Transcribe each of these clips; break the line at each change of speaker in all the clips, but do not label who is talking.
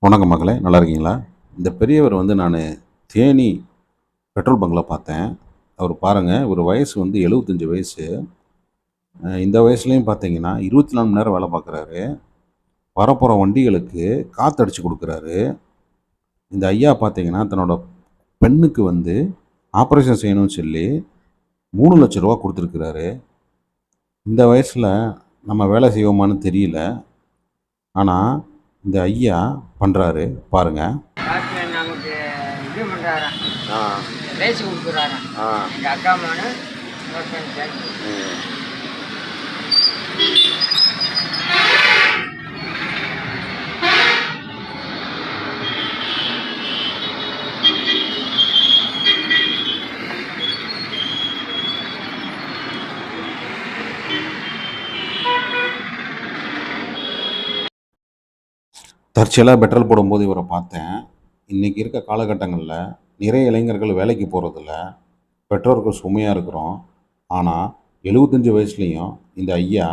வணக்கம் மகளே, நல்லா இருக்கீங்களா? இந்த பெரியவர் நான் தேனி பெட்ரோல் பங்க்ல பார்த்தேன். அவர் பாருங்க, ஒரு வயசு 75 வயசு. இந்த வயசுலயும் பார்த்தீங்கன்னா, 24 மணி நேரம் வேலை பார்க்குறாரு. வரப்போற வண்டிகளுக்கு காத்தடிச்சு குடுக்குறாரு. இந்த ஐயா பார்த்தீங்கன்னா, தன்னோட பெண்ணுக்கு ஆப்பரேஷன் செய்யணும்னு சொல்லி ரூ. 3,00,000 குடுத்துருக்கிறாரு. இந்த வயசுல நம்ம வேலை செய்வோமான்னு தெரியல. ஆனா, இந்த ஐயா பண்றாரு பாருங்க.
டாக்டர் நமக்கு இது பண்ணுறாராம்,
ஆ,
பேசி கொடுக்குறாராம்.
ஆ.
எங்கள் அக்கா மகனு ஒருத்தன் சேர்த்து
ம். தற்செயலாக பெட்ரோல் போடும்போது இவரை பார்த்தேன். இன்றைக்கி இருக்க காலகட்டங்களில் நிறைய இளைஞர்கள் வேலைக்கு போகிறதில்ல. பெற்றோர்கள் சுமையாக இருக்கிறோம். ஆனால் 75 வயசுலேயும் இந்த ஐயா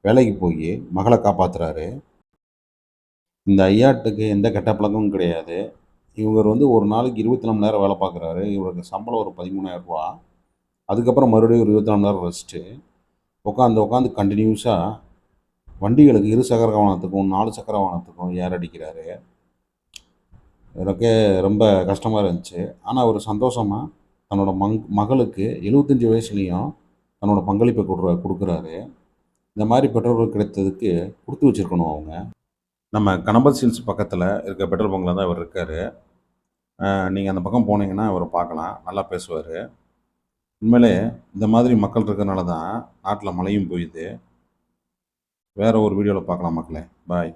வேலைக்கு போய் மகளை காப்பாற்றுறாரு. இந்த ஐயாட்டுக்கு எந்த கெட்ட பழக்கமும் கிடையாது. இவர் ஒரு நாளைக்கு 24 மணி நேரம் வேலை பார்க்குறாரு. இவருக்கு சம்பளம் ஒரு 13,000 ரூபா. அதுக்கப்புறம் மறுபடியும் ஒரு 24 மணி நேரம் ரெஸ்ட்டு. உட்காந்து உட்காந்து கண்டினியூஸாக வண்டிகளுக்கு 2 சக்கர வாகனத்துக்கும் 4 சக்கர வாகனத்துக்கும் ஏர் அடிக்கிறாரு. எனக்கே ரொம்ப கஷ்டமாக இருந்துச்சு. ஆனால் அவர் சந்தோஷமாக தன்னோட மகளுக்கு 75 வயசுலேயும் தன்னோட பங்களிப்பை கொடுக்குறாரு. இந்த மாதிரி பெட்ரோல் கிடைத்ததுக்கு கொடுத்து வச்சுருக்கணும் அவங்க. நம்ம கனம்பல் சில்ஸ் பக்கத்தில் இருக்க பெட்ரோல் பங்கில் தான் இவர் இருக்கார். நீங்கள் அந்த பக்கம் போனீங்கன்னா அவரை பார்க்கலாம். நல்லா பேசுவார். உண்மையிலே இந்த மாதிரி மக்கள் இருக்கிறனால தான் நாட்டில் மழையும் பெய்யுது. வேறு ஒரு வீடியோவில் பார்க்கலாம் மக்களே. பாய்.